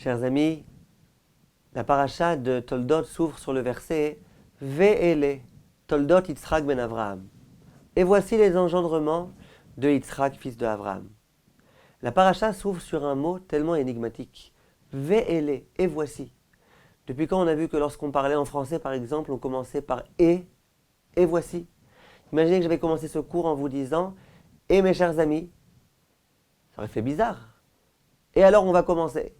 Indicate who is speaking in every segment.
Speaker 1: Chers amis, la paracha de Toldot s'ouvre sur le verset Ve'ele, Toldot Yitzhak ben Avraham. Et voici les engendrements de Yitzhak, fils de Avraham. La paracha s'ouvre sur un mot tellement énigmatique. Ve'ele, et voici. Depuis quand on a vu que lorsqu'on parlait en français, par exemple, on commençait par et voici. Imaginez que j'avais commencé ce cours en vous disant et mes chers amis. Ça aurait fait bizarre. Et alors on va commencer.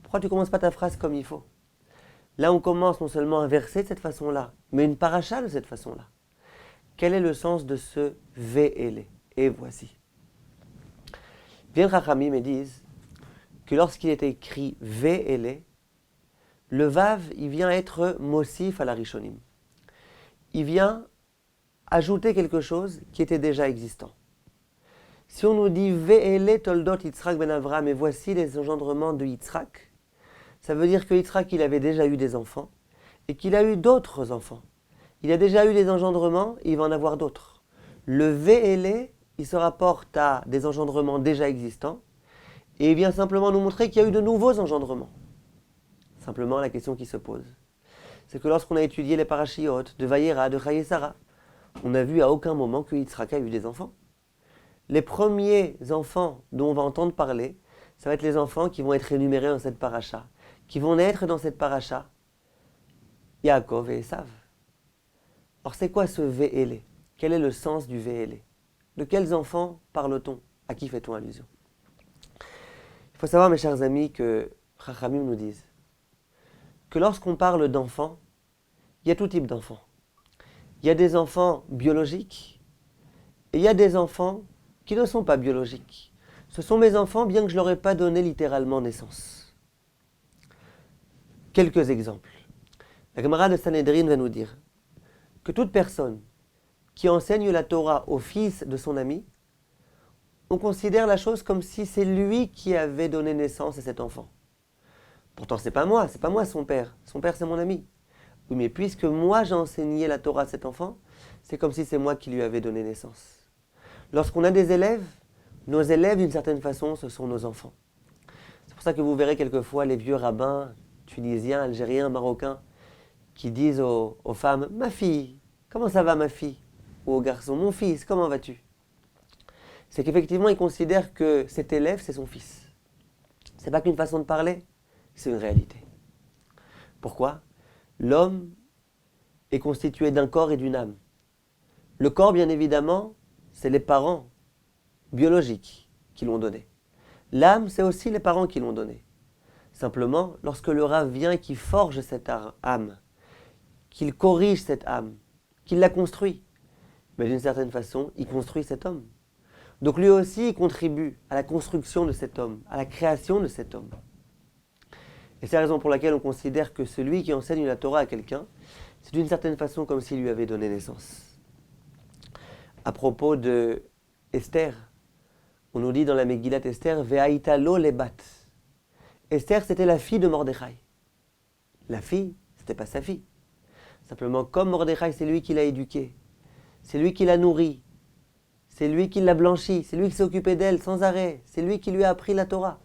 Speaker 1: Pourquoi tu ne commences pas ta phrase comme il faut? Là, on commence non seulement un verset de cette façon-là, mais une paracha de cette façon-là. Quel est le sens de ce Ve'ele, et voici? Bien Chachamim me disent que lorsqu'il est écrit Ve'ele, le Vav, il vient être Mosif à la Rishonim. Il vient ajouter quelque chose qui était déjà existant. Si on nous dit Ve'ele Toldot Yitzhak ben Avraham, et voici les engendrements de Yitzhak, ça veut dire que Yitzhak, il avait déjà eu des enfants et qu'il a eu d'autres enfants. Il a déjà eu des engendrements et il va en avoir d'autres. Le Ve'ele, il se rapporte à des engendrements déjà existants et il vient simplement nous montrer qu'il y a eu de nouveaux engendrements. Simplement, la question qui se pose, c'est que lorsqu'on a étudié les parachiotes de Vayera, de Chayesara, on n'a vu à aucun moment que Yitzhak a eu des enfants. Les premiers enfants dont on va entendre parler, ça va être les enfants qui vont être énumérés dans cette paracha, qui vont naître dans cette paracha, Yaakov et Esav. Alors c'est quoi ce Ve'ele? Quel est le sens du Ve'ele? De quels enfants parle-t-on? À qui fait-on allusion? Il faut savoir, mes chers amis, que Chachamim nous disent que lorsqu'on parle d'enfants, il y a tout type d'enfants. Il y a des enfants biologiques et il y a des enfants qui ne sont pas biologiques. Ce sont mes enfants, bien que je ne leur ai pas donné littéralement naissance. Quelques exemples. La Gemara de Sanhedrin va nous dire que toute personne qui enseigne la Torah au fils de son ami, on considère la chose comme si c'est lui qui avait donné naissance à cet enfant. Pourtant, c'est pas moi son père. Son père, c'est mon ami. Oui, mais puisque moi j'ai enseigné la Torah à cet enfant, c'est comme si c'est moi qui lui avais donné naissance. Lorsqu'on a des élèves, nos élèves, d'une certaine façon, ce sont nos enfants. C'est pour ça que vous verrez quelquefois les vieux rabbins tunisiens, algériens, marocains, qui disent aux femmes « Ma fille, comment ça va ma fille ?» ou aux garçons « Mon fils, comment vas-tu ?» C'est qu'effectivement, ils considèrent que cet élève, c'est son fils. C'est pas qu'une façon de parler, c'est une réalité. Pourquoi? L'homme est constitué d'un corps et d'une âme. Le corps, bien évidemment, c'est les parents biologiques qui l'ont donné. L'âme, c'est aussi les parents qui l'ont donné. Simplement, lorsque le Rav vient et qu'il forge cette âme, qu'il corrige cette âme, qu'il la construit, mais d'une certaine façon, il construit cet homme. Donc lui aussi, il contribue à la construction de cet homme, à la création de cet homme. Et c'est la raison pour laquelle on considère que celui qui enseigne la Torah à quelqu'un, c'est d'une certaine façon comme s'il lui avait donné naissance. À propos de Esther, on nous dit dans la Megillat Esther, Ve'aïta lo lebat. Esther, c'était la fille de Mordechai. La fille, c'était pas sa fille. Simplement, comme Mordechai, c'est lui qui l'a éduquée, c'est lui qui l'a nourrie, c'est lui qui l'a blanchie, c'est lui qui s'est occupé d'elle sans arrêt, c'est lui qui lui a appris la Torah.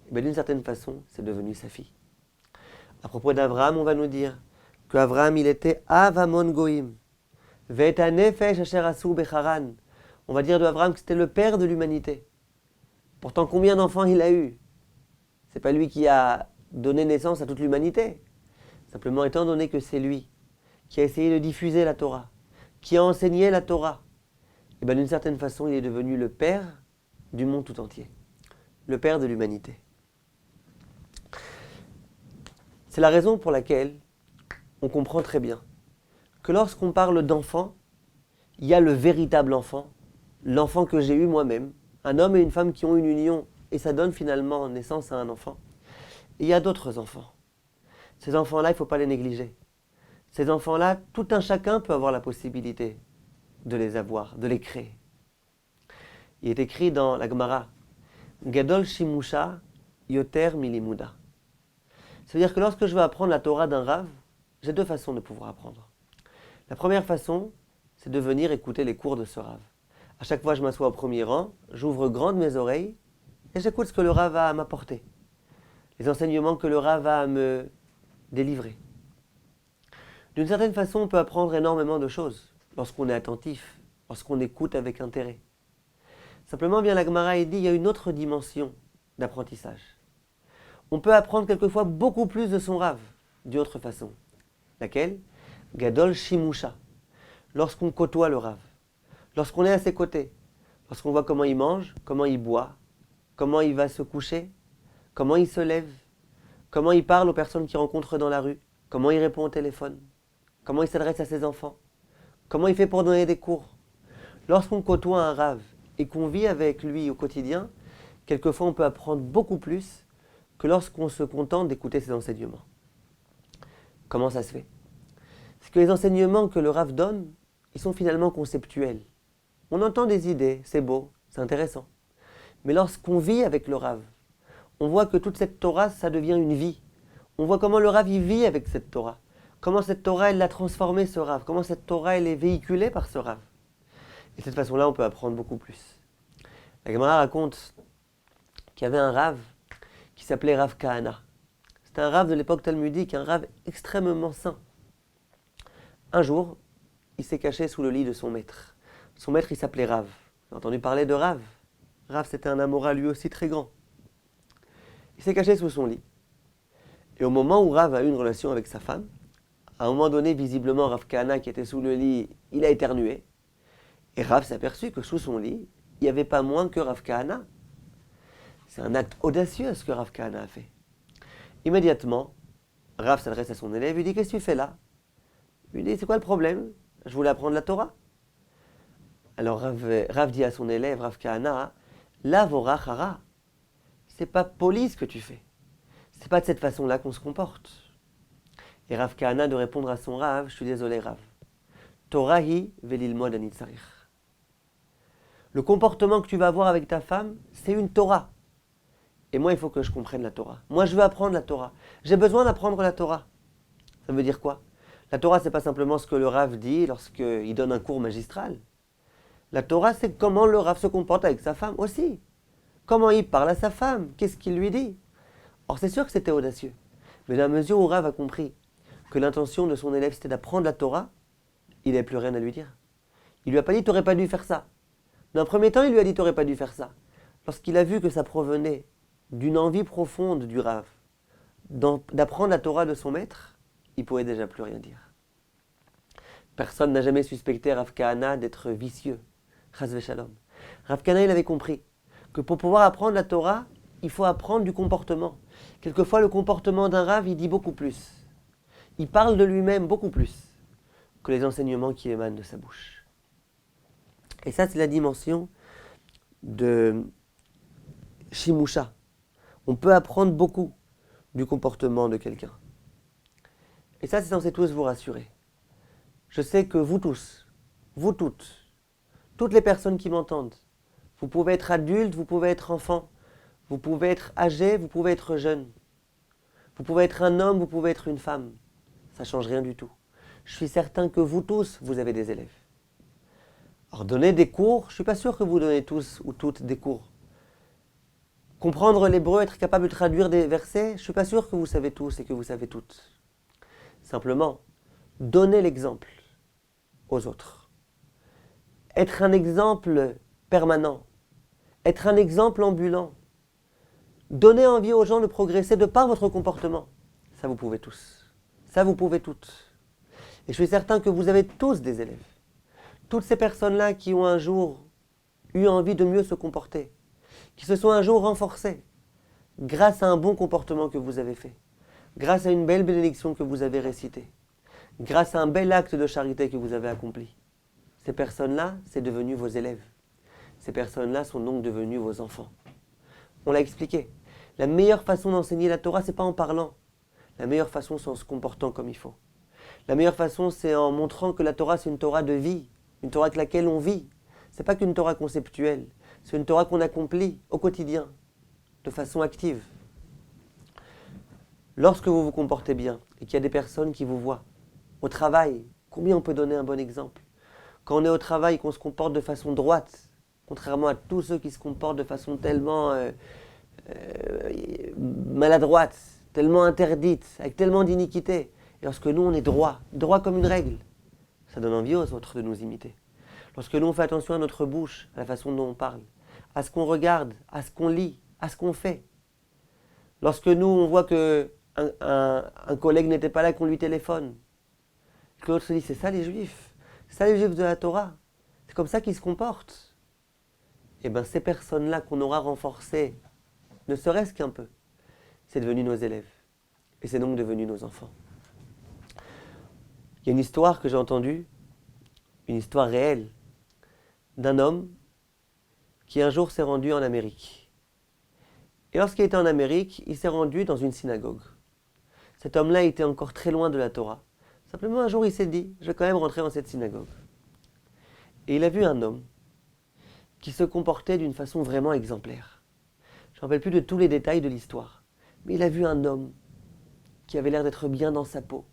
Speaker 1: Et bien, d'une certaine façon, c'est devenu sa fille. À propos d'Abraham, on va nous dire qu'Abraham, il était Avamon Goïm. Ve'eta nefesh asher asu becharan. On va dire d'Abraham que c'était le père de l'humanité. Pourtant, combien d'enfants il a eu? C'est pas lui qui a donné naissance à toute l'humanité. Simplement, étant donné que c'est lui qui a essayé de diffuser la Torah, qui a enseigné la Torah, et bien d'une certaine façon, il est devenu le père du monde tout entier, le père de l'humanité. C'est la raison pour laquelle on comprend très bien que lorsqu'on parle d'enfant, il y a le véritable enfant, l'enfant que j'ai eu moi-même, un homme et une femme qui ont une union, et ça donne finalement naissance à un enfant. Et il y a d'autres enfants. Ces enfants-là, il ne faut pas les négliger. Ces enfants-là, tout un chacun peut avoir la possibilité de les avoir, de les créer. Il est écrit dans la Gemara, Gadol Shimusha Yoter Milimuda. Ça veut dire que lorsque je veux apprendre la Torah d'un Rav, j'ai deux façons de pouvoir apprendre. La première façon, c'est de venir écouter les cours de ce Rav. À chaque fois, je m'assois au premier rang, j'ouvre grandes mes oreilles et j'écoute ce que le Rav a à m'apporter. les enseignements que le Rav va me délivrer. D'une certaine façon, on peut apprendre énormément de choses lorsqu'on est attentif, lorsqu'on écoute avec intérêt. Simplement, bien la Gemara dit, il y a une autre dimension d'apprentissage. On peut apprendre quelquefois beaucoup plus de son Rav d'une autre façon. Laquelle? Gadol Shimusha. Lorsqu'on côtoie le Rav, lorsqu'on est à ses côtés, lorsqu'on voit comment il mange, comment il boit, comment il va se coucher, comment il se lève, comment il parle aux personnes qu'il rencontre dans la rue, comment il répond au téléphone, comment il s'adresse à ses enfants, comment il fait pour donner des cours. Lorsqu'on côtoie un Rav et qu'on vit avec lui au quotidien, quelquefois on peut apprendre beaucoup plus que lorsqu'on se contente d'écouter ses enseignements. Comment ça se fait? C'est que les enseignements que le Rav donne, ils sont finalement conceptuels. On entend des idées, c'est beau, c'est intéressant. Mais lorsqu'on vit avec le Rav, on voit que toute cette Torah, ça devient une vie. On voit comment le Rav y vit avec cette Torah. Comment cette Torah, elle l'a transformé, ce Rav. Comment cette Torah, elle est véhiculée par ce Rav. Et de cette façon-là, on peut apprendre beaucoup plus. La Gemara raconte qu'il y avait un Rav qui s'appelait Rav Kahana. C'était un Rav de l'époque talmudique, un Rav extrêmement saint. Un jour, il s'est caché sous le lit de son maître. Son maître, il s'appelait Rav. Vous avez entendu parler de Rav? Rav, c'était un Amora lui aussi très grand. Il s'est caché sous son lit. Et au moment où Rav a eu une relation avec sa femme, à un moment donné, visiblement, Rav Kahana, qui était sous le lit, il a éternué. Et Rav s'est aperçu que sous son lit, il n'y avait pas moins que Rav Kahana. C'est un acte audacieux ce que Rav Kahana a fait. Immédiatement, Rav s'adresse à son élève, il dit « Qu'est-ce que tu fais là ?» Il lui dit « C'est quoi le problème? Je voulais apprendre la Torah. » Alors Rav dit à son élève, Rav Kahana, « La vorachara, c'est pas poli ce que tu fais. C'est pas de cette façon-là qu'on se comporte. » Et Rav Kahana de répondre à son Rav, « Je suis désolé Rav. Torahi velilmod anitzarich. » Le comportement que tu vas avoir avec ta femme, c'est une Torah. Et moi, il faut que je comprenne la Torah. Moi, je veux apprendre la Torah. J'ai besoin d'apprendre la Torah. Ça veut dire quoi? La Torah, c'est pas simplement ce que le Rav dit lorsqu'il donne un cours magistral. La Torah, c'est comment le Rav se comporte avec sa femme aussi. Comment il parle à sa femme. Qu'est-ce qu'il lui dit? Or, c'est sûr que c'était audacieux. Mais dans la mesure où Rav a compris que l'intention de son élève, c'était d'apprendre la Torah, il n'avait plus rien à lui dire. Il lui a pas dit, t'aurais pas dû faire ça. Dans un premier temps, il lui a dit, t'aurais pas dû faire ça. Lorsqu'il a vu que ça provenait d'une envie profonde du Rav, d'apprendre la Torah de son maître, il ne pouvait déjà plus rien dire. Personne n'a jamais suspecté Rav Kahana d'être vicieux. Chas v'shalom. Rav Kahana, il avait compris que pour pouvoir apprendre la Torah, il faut apprendre du comportement. Quelquefois, le comportement d'un Rav, il dit beaucoup plus. Il parle de lui-même beaucoup plus que les enseignements qui émanent de sa bouche. Et ça, c'est la dimension de Shimusha. On peut apprendre beaucoup du comportement de quelqu'un. Et ça, c'est censé tous vous rassurer. Je sais que vous tous, vous toutes les personnes qui m'entendent, vous pouvez être adulte, vous pouvez être enfant, vous pouvez être âgé, vous pouvez être jeune. Vous pouvez être un homme, vous pouvez être une femme. Ça ne change rien du tout. Je suis certain que vous tous, vous avez des élèves. Alors, donner des cours, je ne suis pas sûr que vous donnez tous ou toutes des cours. Comprendre l'hébreu, être capable de traduire des versets, je ne suis pas sûr que vous savez tous et que vous savez toutes. Simplement, donnez l'exemple aux autres. Être un exemple permanent. Être un exemple ambulant. Donner envie aux gens de progresser de par votre comportement. Ça, vous pouvez tous. Ça, vous pouvez toutes. Et je suis certain que vous avez tous des élèves. Toutes ces personnes-là qui ont un jour eu envie de mieux se comporter, qui se sont un jour renforcées grâce à un bon comportement que vous avez fait, grâce à une belle bénédiction que vous avez récitée, grâce à un bel acte de charité que vous avez accompli. Ces personnes-là, c'est devenu vos élèves. Ces personnes-là sont donc devenues vos enfants. On l'a expliqué. La meilleure façon d'enseigner la Torah, c'est pas en parlant. La meilleure façon, c'est en se comportant comme il faut. La meilleure façon, c'est en montrant que la Torah, c'est une Torah de vie, une Torah avec laquelle on vit. C'est pas qu'une Torah conceptuelle, c'est une Torah qu'on accomplit au quotidien, de façon active. Lorsque vous vous comportez bien et qu'il y a des personnes qui vous voient, au travail, combien on peut donner un bon exemple? Quand on est au travail, qu'on se comporte de façon droite, contrairement à tous ceux qui se comportent de façon tellement maladroite, tellement interdite, avec tellement d'iniquité. Et lorsque nous, on est droit comme une règle, ça donne envie aux autres de nous imiter. Lorsque nous, on fait attention à notre bouche, à la façon dont on parle, à ce qu'on regarde, à ce qu'on lit, à ce qu'on fait. Lorsque nous, on voit qu'un collègue n'était pas là, qu'on lui téléphone, que l'autre se dit, c'est ça les Juifs, c'est ça les Juifs de la Torah, c'est comme ça qu'ils se comportent. Et bien ces personnes-là qu'on aura renforcées, ne serait-ce qu'un peu, c'est devenu nos élèves. Et c'est donc devenu nos enfants. Il y a une histoire que j'ai entendue, une histoire réelle, d'un homme qui un jour s'est rendu en Amérique. Et lorsqu'il était en Amérique, il s'est rendu dans une synagogue. Cet homme-là était encore très loin de la Torah. Simplement un jour il s'est dit, je vais quand même rentrer dans cette synagogue. Et il a vu un homme qui se comportait d'une façon vraiment exemplaire. Je ne me rappelle plus de tous les détails de l'histoire, mais il a vu un homme qui avait l'air d'être bien dans sa peau,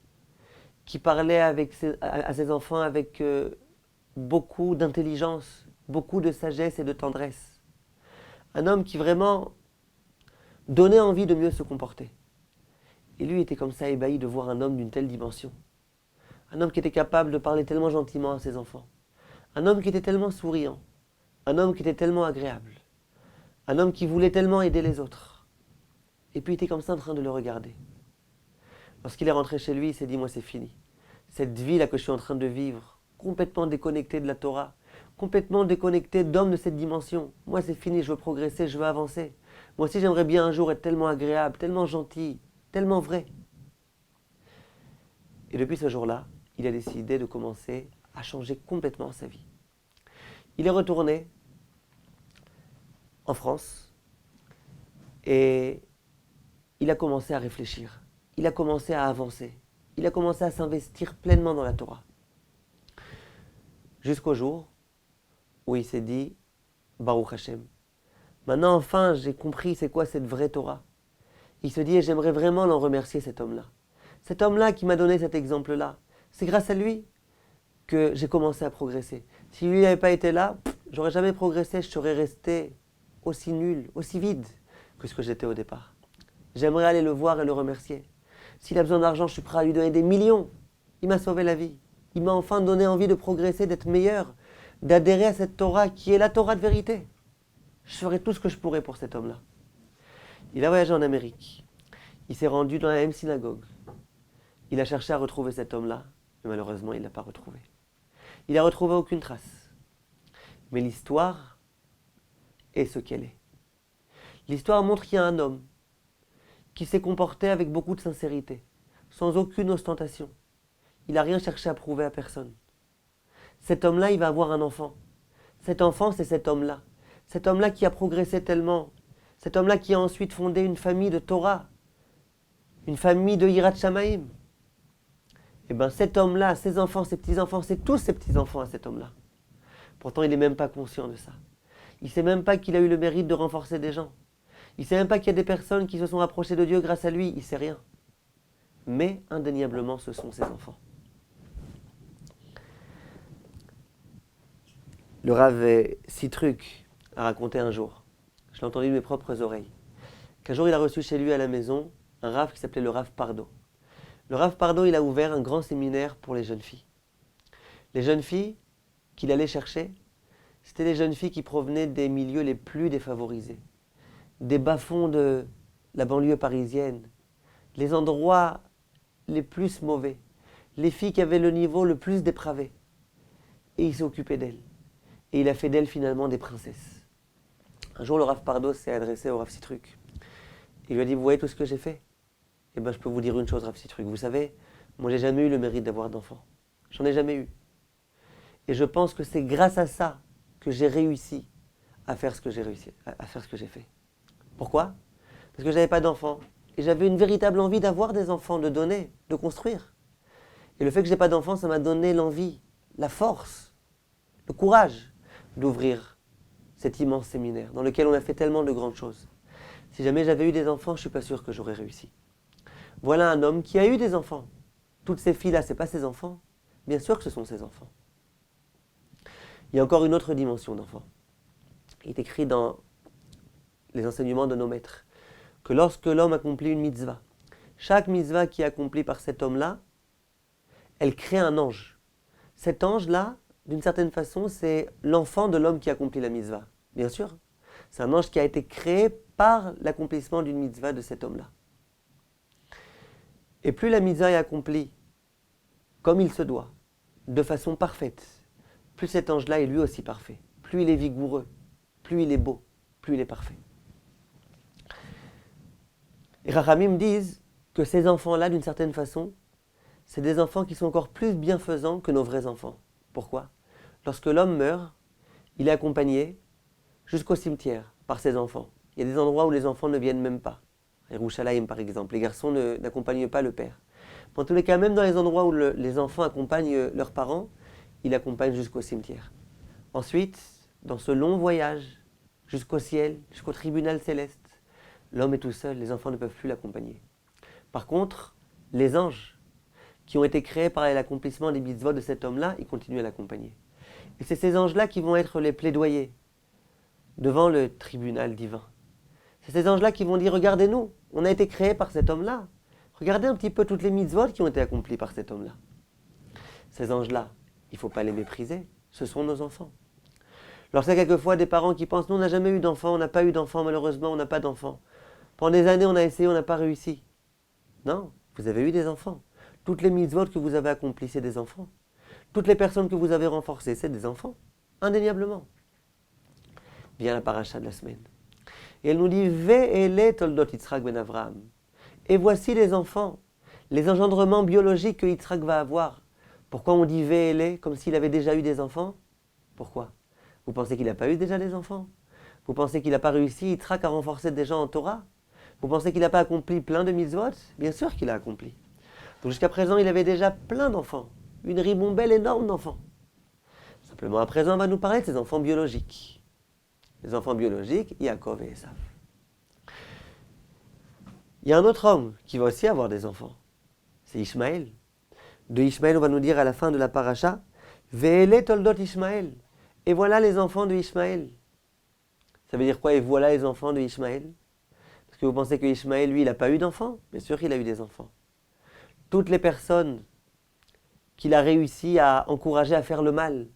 Speaker 1: qui parlait à ses enfants avec beaucoup d'intelligence, beaucoup de sagesse et de tendresse. Un homme qui vraiment donnait envie de mieux se comporter. Et lui était comme ça ébahi de voir un homme d'une telle dimension. Un homme qui était capable de parler tellement gentiment à ses enfants. Un homme qui était tellement souriant. Un homme qui était tellement agréable. Un homme qui voulait tellement aider les autres. Et puis il était comme ça en train de le regarder. Lorsqu'il est rentré chez lui, il s'est dit, moi c'est fini. Cette vie-là que je suis en train de vivre, complètement déconnectée de la Torah, complètement déconnecté d'hommes de cette dimension. Moi c'est fini, je veux progresser, je veux avancer. Moi aussi j'aimerais bien un jour être tellement agréable, tellement gentil, tellement vrai. Et depuis ce jour-là, il a décidé de commencer à changer complètement sa vie. Il est retourné en France et il a commencé à réfléchir. Il a commencé à avancer. Il a commencé à s'investir pleinement dans la Torah. Jusqu'au jour où il s'est dit, Baruch Hashem, maintenant enfin j'ai compris c'est quoi cette vraie Torah. Il se dit, et j'aimerais vraiment l'en remercier cet homme-là. Cet homme-là qui m'a donné cet exemple-là, c'est grâce à lui que j'ai commencé à progresser. Si lui n'avait pas été là, j'aurais jamais progressé, je serais resté aussi nul, aussi vide que ce que j'étais au départ. J'aimerais aller le voir et le remercier. S'il a besoin d'argent, je suis prêt à lui donner des millions. Il m'a sauvé la vie. Il m'a enfin donné envie de progresser, d'être meilleur, d'adhérer à cette Torah qui est la Torah de vérité. Je ferai tout ce que je pourrais pour cet homme-là. Il a voyagé en Amérique. Il s'est rendu dans la même synagogue. Il a cherché à retrouver cet homme-là, mais malheureusement, il ne l'a pas retrouvé. Il n'a retrouvé aucune trace. Mais l'histoire est ce qu'elle est. L'histoire montre qu'il y a un homme qui s'est comporté avec beaucoup de sincérité, sans aucune ostentation. Il n'a rien cherché à prouver à personne. Cet homme-là, il va avoir un enfant. Cet enfant, c'est cet homme-là. Cet homme-là qui a progressé tellement. Cet homme-là qui a ensuite fondé une famille de Torah, une famille de Yirat Shamayim. Et bien cet homme-là, ses enfants, ses petits-enfants, c'est tous ses petits-enfants à cet homme-là. Pourtant, il n'est même pas conscient de ça. Il ne sait même pas qu'il a eu le mérite de renforcer des gens. Il ne sait même pas qu'il y a des personnes qui se sont rapprochées de Dieu grâce à lui. Il ne sait rien. Mais indéniablement, ce sont ses enfants. Le Rav Sitruk a raconté un jour, je l'ai entendu de mes propres oreilles, qu'un jour il a reçu chez lui à la maison un Rav qui s'appelait le Rav Pardo. Le Rav Pardo, il a ouvert un grand séminaire pour les jeunes filles. Les jeunes filles qu'il allait chercher, c'était des jeunes filles qui provenaient des milieux les plus défavorisés, des bas-fonds de la banlieue parisienne, les endroits les plus mauvais, les filles qui avaient le niveau le plus dépravé. Et il s'est occupé d'elles. Et il a fait d'elles finalement des princesses. Un jour, le Rav Pardo s'est adressé au Rav Sitruk. Il lui a dit, vous voyez tout ce que j'ai fait? Eh bien, je peux vous dire une chose, Rav Sitruk. Vous savez, moi, j'ai jamais eu le mérite d'avoir d'enfants. J'en ai jamais eu. Et je pense que c'est grâce à ça que j'ai réussi à faire ce que j'ai réussi, à faire ce que j'ai fait. Pourquoi? Parce que j'avais pas d'enfants. Et j'avais une véritable envie d'avoir des enfants, de donner, de construire. Et le fait que j'ai pas d'enfants, ça m'a donné l'envie, la force, le courage d'ouvrir cet immense séminaire dans lequel on a fait tellement de grandes choses. Si jamais j'avais eu des enfants, je suis pas sûr que j'aurais réussi. Voilà un homme qui a eu des enfants. Toutes ces filles-là, c'est pas ses enfants. Bien sûr que ce sont ses enfants. Il y a encore une autre dimension d'enfant. Il est écrit dans les enseignements de nos maîtres, que lorsque l'homme accomplit une mitzvah, chaque mitzvah qui est accomplie par cet homme-là, elle crée un ange. Cet ange-là, d'une certaine façon, c'est l'enfant de l'homme qui accomplit la mitzvah. Bien sûr, c'est un ange qui a été créé par l'accomplissement d'une mitzvah de cet homme-là. Et plus la mitzvah est accomplie comme il se doit, de façon parfaite, plus cet ange-là est lui aussi parfait. Plus il est vigoureux, plus il est beau, plus il est parfait. Et Rachamim disent que ces enfants-là, d'une certaine façon, c'est des enfants qui sont encore plus bienfaisants que nos vrais enfants. Pourquoi ? Lorsque l'homme meurt, il est accompagné jusqu'au cimetière par ses enfants. Il y a des endroits où les enfants ne viennent même pas. À Yerushalayim, par exemple, les garçons n'accompagnent pas le père. En tous les cas, même dans les endroits où les enfants accompagnent leurs parents, il accompagne jusqu'au cimetière. Ensuite, dans ce long voyage jusqu'au ciel, jusqu'au tribunal céleste, l'homme est tout seul, les enfants ne peuvent plus l'accompagner. Par contre, les anges qui ont été créés par l'accomplissement des mitzvot de cet homme-là, ils continuent à l'accompagner. Et c'est ces anges-là qui vont être les plaidoyers devant le tribunal divin. C'est ces anges-là qui vont dire, regardez-nous, on a été créés par cet homme-là. Regardez un petit peu toutes les mitzvot qui ont été accomplies par cet homme-là. Ces anges-là, il ne faut pas les mépriser, ce sont nos enfants. Lorsqu'il y a quelquefois des parents qui pensent, nous on n'a jamais eu d'enfants, on n'a pas eu d'enfants, malheureusement on n'a pas d'enfants. Pendant des années on a essayé, on n'a pas réussi. Non, vous avez eu des enfants. Toutes les mitzvot que vous avez accomplies, c'est des enfants. Toutes les personnes que vous avez renforcées, c'est des enfants, indéniablement. Vient la paracha de la semaine. Et elle nous dit, Ve'ele toldot Yitzhak ben Avraham. Et voici les enfants, les engendrements biologiques que Yitzhak va avoir. Pourquoi on dit Ve'ele comme s'il avait déjà eu des enfants ? Pourquoi ? Vous pensez qu'il n'a pas eu déjà des enfants ? Vous pensez qu'il n'a pas réussi, Yitzhak, à renforcer des gens en Torah ? Vous pensez qu'il n'a pas accompli plein de mitzvot ? Bien sûr qu'il a accompli. Donc jusqu'à présent, il avait déjà plein d'enfants. Une ribombelle énorme d'enfants. Simplement, à présent, on va nous parler de ses enfants biologiques. Les enfants biologiques, Yaakov et Esav. Il y a un autre homme qui va aussi avoir des enfants. C'est Ishmaël. De Ishmaël, on va nous dire à la fin de la paracha, Ve'ele toldot Ishmaël. Et voilà les enfants de Ishmaël. Ça veut dire quoi ? Et voilà les enfants de Ishmaël ? Parce que vous pensez que Ishmaël, lui, il n'a pas eu d'enfants ? Bien sûr qu'il a eu des enfants. Toutes les personnes qu'il a réussi à encourager à faire le mal,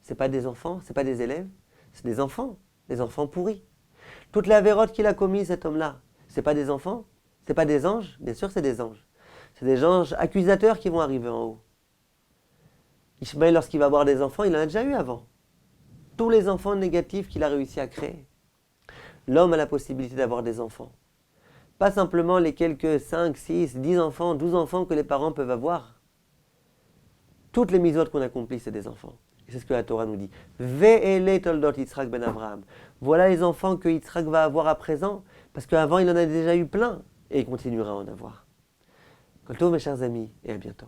Speaker 1: ce n'est pas des enfants, ce n'est pas des élèves, c'est des enfants pourris. Toutes les avérotes qu'il a commises, cet homme-là, ce n'est pas des enfants, ce n'est pas des anges, bien sûr c'est des anges. C'est des anges accusateurs qui vont arriver en haut. Ishmaël, lorsqu'il va avoir des enfants, il en a déjà eu avant. Tous les enfants négatifs qu'il a réussi à créer. L'homme a la possibilité d'avoir des enfants. Pas simplement les quelques 5, 6, 10 enfants, 12 enfants que les parents peuvent avoir. Toutes les mitzvot qu'on accomplit, c'est des enfants. Et c'est ce que la Torah nous dit. Ve'ele toldot Yitzhak ben Avraham. Voilà les enfants que Yitzhak va avoir à présent, parce qu'avant il en a déjà eu plein, et il continuera à en avoir. Kol tov, mes chers amis, et à bientôt.